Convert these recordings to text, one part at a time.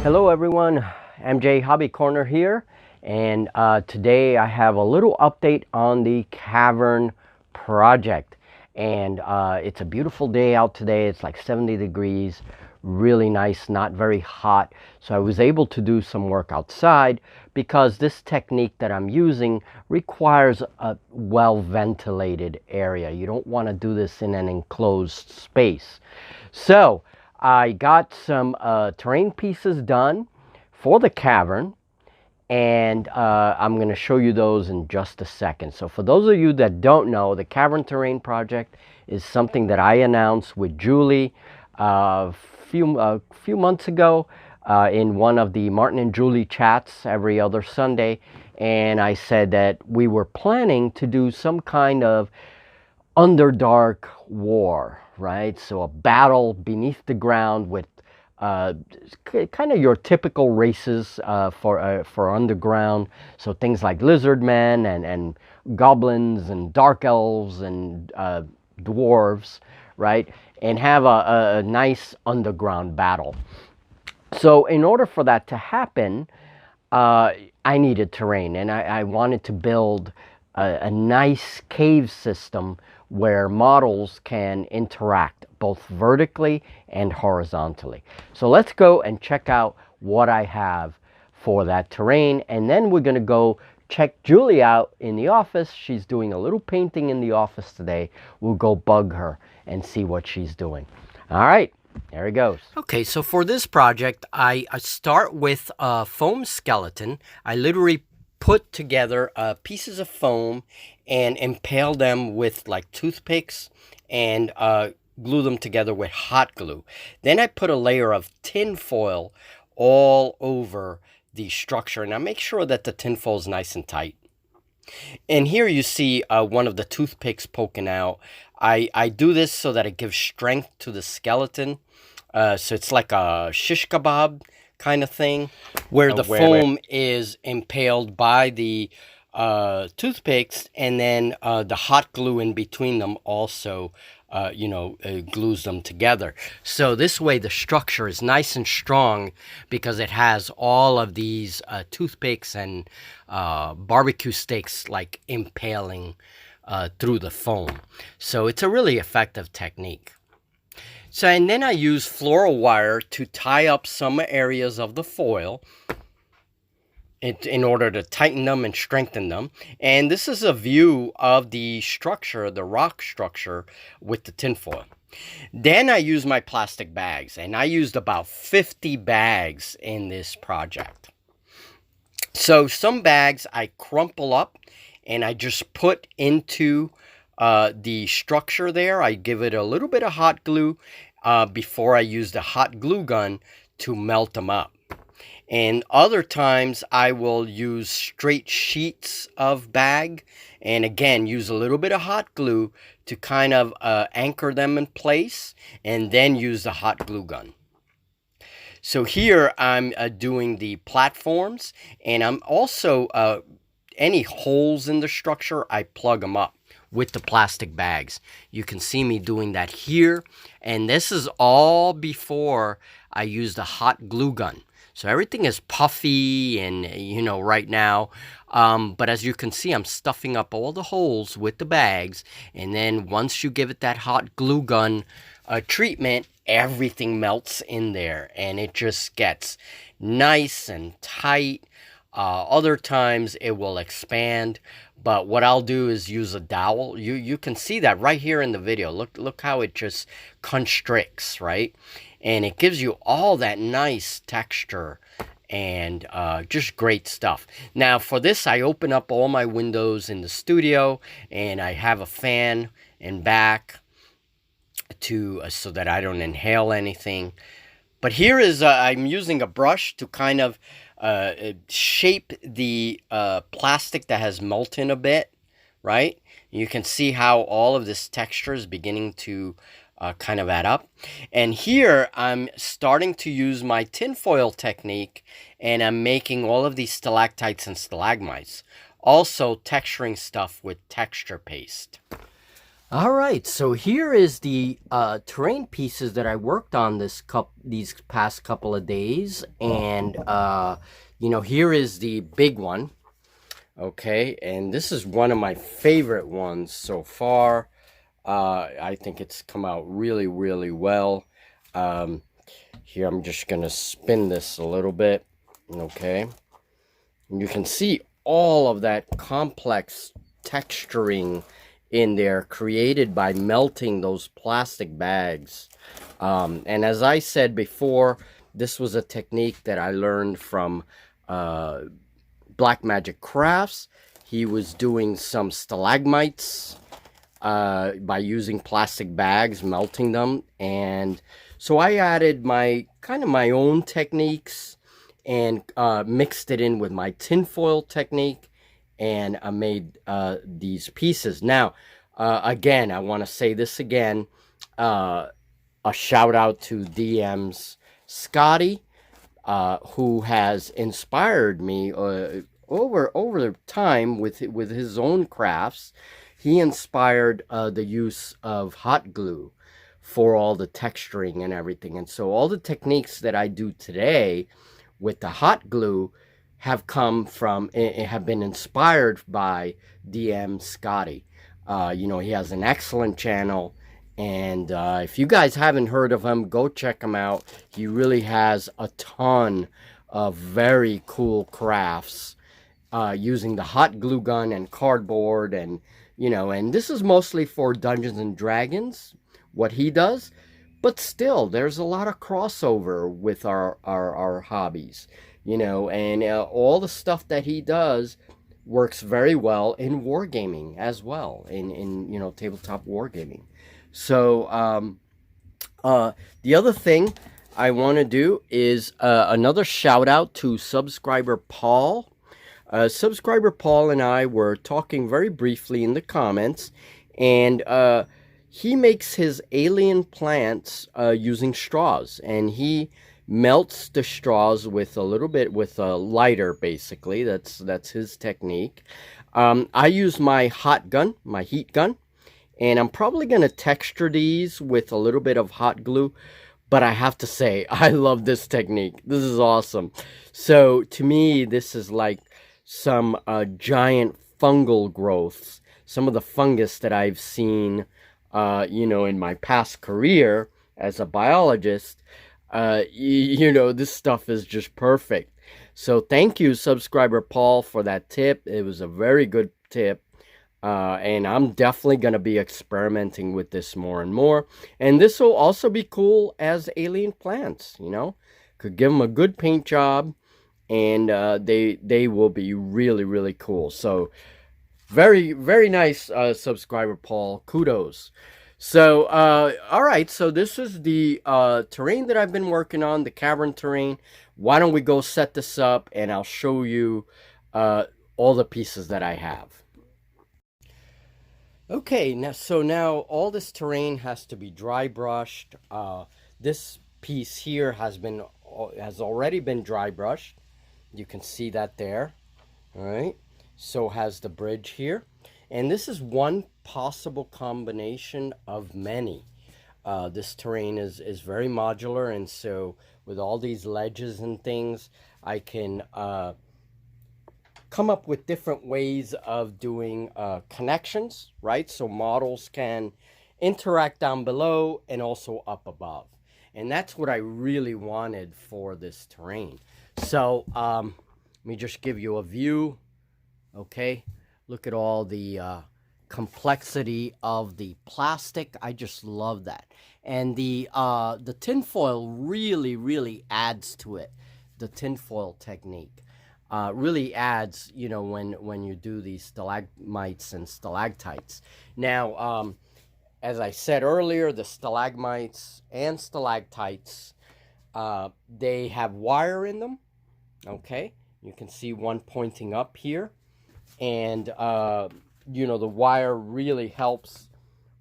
Hello everyone, MJ Hobby Corner here, and today I have a little update on the cavern project. And it's a beautiful day out today. It's like 70 degrees, really nice, not very hot. So I was able to do some work outside because this technique that I'm using requires a well ventilated area. You don't want to do this in an enclosed space. So I got some terrain pieces done for the cavern, and I'm going to show you those in just a second. So for those of you that don't know, the Cavern Terrain Project is something that I announced with Julie a few months ago in one of the Martin and Julie chats every other Sunday. And I said that we were planning to do some kind of Underdark war, right? So a battle beneath the ground with kind of your typical races for underground. So things like lizard men and goblins and dark elves and dwarves, right? And have a nice underground battle. So in order for that to happen, I needed terrain, and I wanted to build a nice cave system where models can interact both vertically and horizontally. So let's go and check out what I have for that terrain, and then we're going to go check Julie out in the office. She's doing a little painting in the office today. We'll go bug her and see what she's doing. All right. There he goes. Okay, so for this project, I start with a foam skeleton. I literally put together pieces of foam and impale them with like toothpicks and glue them together with hot glue. Then I put a layer of tin foil all over the structure. Now make sure that the tin foil is nice and tight. And here you see one of the toothpicks poking out. I do this so that it gives strength to the skeleton. So it's like a shish kebab kind of thing, where the foam is impaled by the toothpicks, and then the hot glue in between them also glues them together. So this way the structure is nice and strong because it has all of these toothpicks and barbecue sticks like impaling through the foam. So it's a really effective technique. So, and then I use floral wire to tie up some areas of the foil in order to tighten them and strengthen them. And this is a view of the structure, the rock structure, with the tinfoil. Then I use my plastic bags, and I used about 50 bags in this project. So some bags I crumple up and I just put into the structure there. I give it a little bit of hot glue before I use the hot glue gun to melt them up. And other times I will use straight sheets of bag, and again use a little bit of hot glue to kind of anchor them in place, and then use the hot glue gun. So here I'm doing the platforms, and I'm also any holes in the structure, I plug them up with the plastic bags. You can see me doing that here, and this is all before I use the hot glue gun. So everything is puffy and, right now. But as you can see, I'm stuffing up all the holes with the bags. And then once you give it that hot glue gun treatment, everything melts in there. And it just gets nice and tight. Other times it will expand. But what I'll do is use a dowel. You can see that right here in the video. Look how it just constricts, right? And it gives you all that nice texture and just great stuff. Now for this, I open up all my windows in the studio, and I have a fan in back so that I don't inhale anything. But here is, I'm using a brush to kind of shape the plastic that has molten a bit, right? You can see how all of this texture is beginning to kind of add up. And here I'm starting to use my tinfoil technique, and I'm making all of these stalactites and stalagmites. Also texturing stuff with texture paste. All right, so here is the terrain pieces that I worked on these past couple of days, and you know, here is the big one. Okay, and this is one of my favorite ones so far. I think it's come out really, really well. Um, Here I'm just gonna spin this a little bit. Okay, and you can see all of that complex texturing in there created by melting those plastic bags. And as I said before, this was a technique that I learned from Black Magic Crafts. He was doing some stalagmites by using plastic bags, melting them. And so I added my own techniques and mixed it in with my tinfoil technique, and I made these pieces. Now, again, I want to say this again. A shout out to DM's Scotty, who has inspired me over time with his own crafts. He inspired the use of hot glue for all the texturing and everything. And so all the techniques that I do today with the hot glue have been inspired by DM Scotty. You know, he has an excellent channel, and if you guys haven't heard of him, go check him out. He really has a ton of very cool crafts using the hot glue gun and cardboard, and you know, and this is mostly for Dungeons and Dragons, what he does, but still there's a lot of crossover with our hobbies, you know, and all the stuff that he does works very well in wargaming as well, in you know, tabletop wargaming. So the other thing I want to do is another shout out to subscriber Paul. Subscriber Paul and I were talking very briefly in the comments, and he makes his alien plants using straws, and he melts the straws with a little bit with a lighter. Basically, that's his technique. I use my heat gun, and I'm probably going to texture these with a little bit of hot glue. But I have to say, I love this technique. This is awesome. So to me, this is like some giant fungal growths, some of the fungus that I've seen, you know, in my past career as a biologist. You know, this stuff is just perfect. So thank you, subscriber Paul, for that tip. It was a very good tip. And I'm definitely going to be experimenting with this more and more. And this will also be cool as alien plants, you know. Could give them a good paint job, and they will be really, really cool. So very, very nice, subscriber Paul. Kudos. So, all right. So this is the terrain that I've been working on, the cavern terrain. Why don't we go set this up, and I'll show you all the pieces that I have. Okay, now all this terrain has to be dry brushed. This piece here has already been dry brushed. You can see that there. All right. So has the bridge here. And this is one possible combination of many. This terrain is very modular, and so with all these ledges and things, I can come up with different ways of doing connections, right? So models can interact down below and also up above. And that's what I really wanted for this terrain. So let me just give you a view. Okay, look at all the complexity of the plastic. I just love that. And the tinfoil really adds to it. The tinfoil technique really adds, you know, when you do these stalagmites and stalactites. Now, as I said earlier, the stalagmites and stalactites, they have wire in them. Okay, you can see one pointing up here, and you know, the wire really helps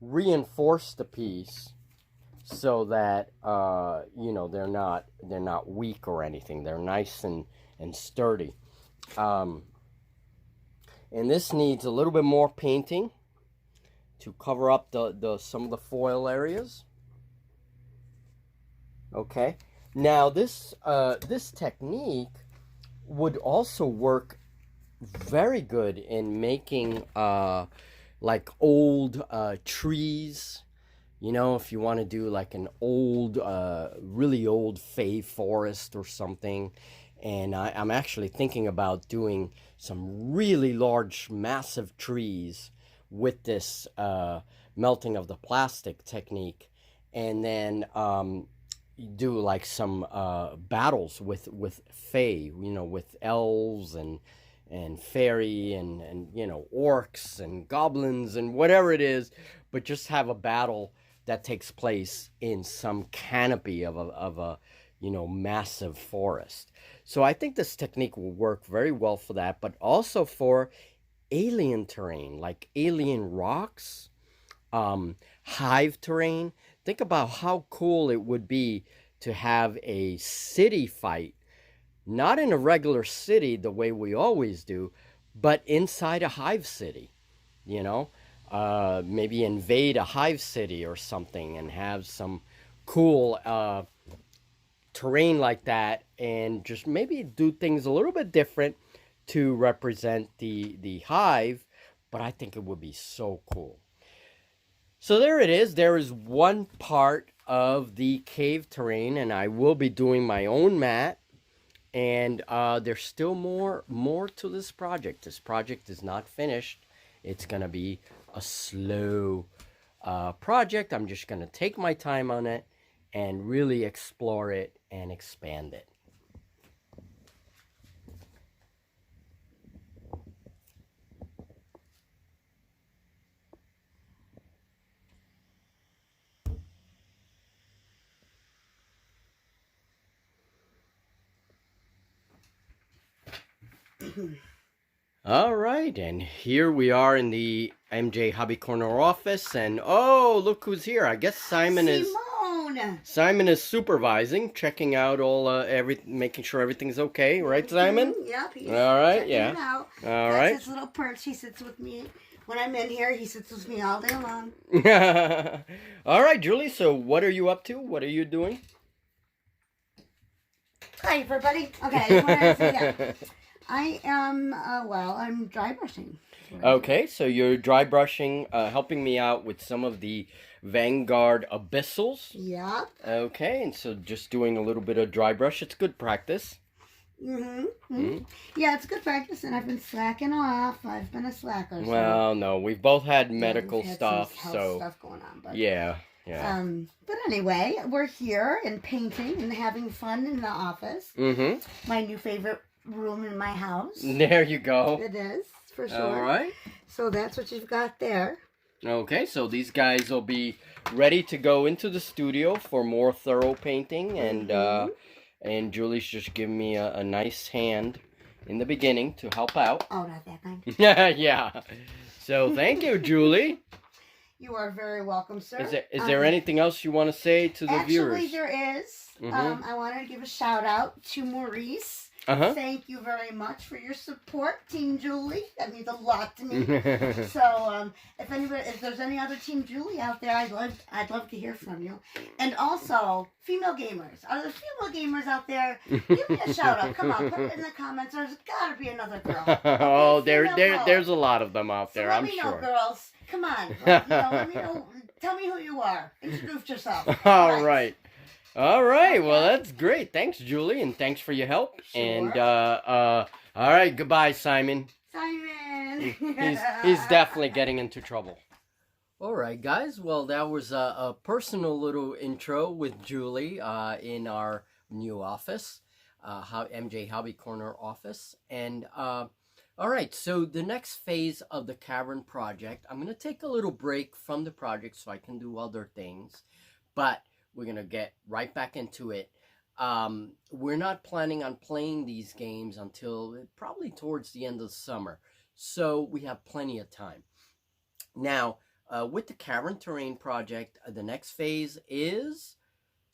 reinforce the piece so that you know, they're not weak or anything. They're nice and sturdy. And this needs a little bit more painting to cover up some of the foil areas. Okay, now this technique would also work very good in making like old trees. You know, if you want to do like an old, really old fay forest or something. And I'm actually thinking about doing some really large, massive trees with this melting of the plastic technique. And then do like some battles with fay, you know, with elves and fairy and you know, orcs and goblins and whatever it is, but just have a battle that takes place in some canopy of a you know, massive forest. So I think this technique will work very well for that, but also for alien terrain, like alien rocks, hive terrain. Think about how cool it would be to have a city fight, not in a regular city the way we always do, but inside a hive city, you know? Maybe invade a hive city or something and have some cool terrain like that, and just maybe do things a little bit different to represent the hive, but I think it would be so cool. So there it is. There is one part of the cave terrain, and I will be doing my own mat. And there's still more to this project. This project is not finished. It's gonna be a slow project. I'm just gonna take my time on it and really explore it and expand it. All right, and here we are in the MJ Hobby Corner office, and oh, look who's here. I guess Simon is supervising, checking out all making sure everything's okay, right, Simon? Yep. He's all right, checking yeah. It out. All That's right. his little perch. He sits with me when I'm in here. He sits with me all day long. All right, Julie. So, what are you up to? What are you doing? Hi, everybody. Okay, what did I say that? I am, I'm dry brushing. Okay, so you're dry brushing, helping me out with some of the Vanguard Abyssals. Yep. Okay, and so just doing a little bit of dry brush. It's good practice. Yeah, it's good practice, and I've been slacking off. I've been a slacker. So. Well, no, we've both had medical we've had stuff, some so stuff going on. But, yeah. But anyway, we're here and painting and having fun in the office. My new favorite room in my house. There you go. It is, for sure. All right. So that's what you've got there. Okay, so these guys will be ready to go into the studio for more thorough painting, and Julie's just giving me a nice hand in the beginning to help out. Oh, not that kind. Yeah. So thank you, Julie. You are very welcome, sir. Is there anything else you want to say to the viewers? Actually, there is. I wanted to give a shout out to Maurice. Thank you very much for your support, Team Julie. That means a lot to me. So, if there's any other Team Julie out there, I'd love to hear from you. And also, female gamers. Are there female gamers out there? Give me a shout out. Come on, put it in the comments. There's got to be another girl. Okay, oh, there's a lot of them out there. So I'm sure. Let me know, sure. girls. Come on. Let me know. Tell me who you are. Introduce yourself. All right. All right. Well, that's great. Thanks, Julie, and thanks for your help. Sure. And all right. Goodbye, Simon. Simon. He's definitely getting into trouble. All right, guys. Well, that was a personal little intro with Julie in our new office, MJ Hobby Corner office, and all right. So the next phase of the cavern project, I'm gonna take a little break from the project so I can do other things, but we're going to get right back into it. We're not planning on playing these games until probably towards the end of the summer. So we have plenty of time. Now, with the cavern terrain project, the next phase is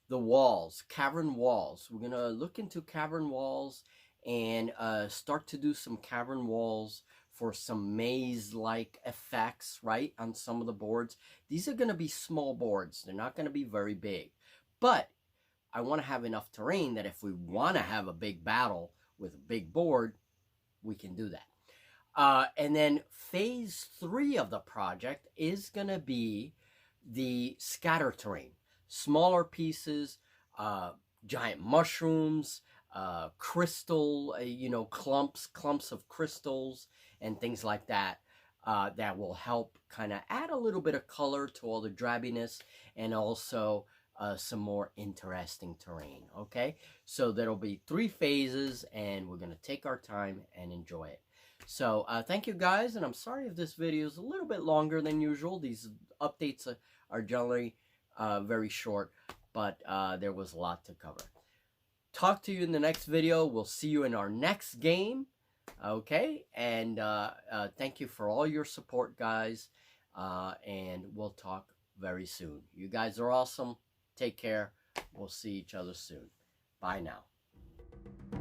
the walls, cavern walls. We're going to look into cavern walls and start to do some cavern walls for some maze-like effects, right, on some of the boards. These are going to be small boards. They're not going to be very big. But I want to have enough terrain that if we want to have a big battle with a big board, we can do that. And then phase 3 of the project is going to be the scatter terrain. Smaller pieces, giant mushrooms, crystal, clumps of crystals and things like that. That will help kind of add a little bit of color to all the drabbiness, and also some more interesting terrain. Okay, so there'll be 3 phases, and we're going to take our time and enjoy it. So thank you guys, and I'm sorry if this video is a little bit longer than usual. These updates are generally very short, but there was a lot to cover. Talk to you in the next video. We'll see you in our next game. Okay, and thank you for all your support, guys, and we'll talk very soon. You guys are awesome. Take care. We'll see each other soon. Bye now.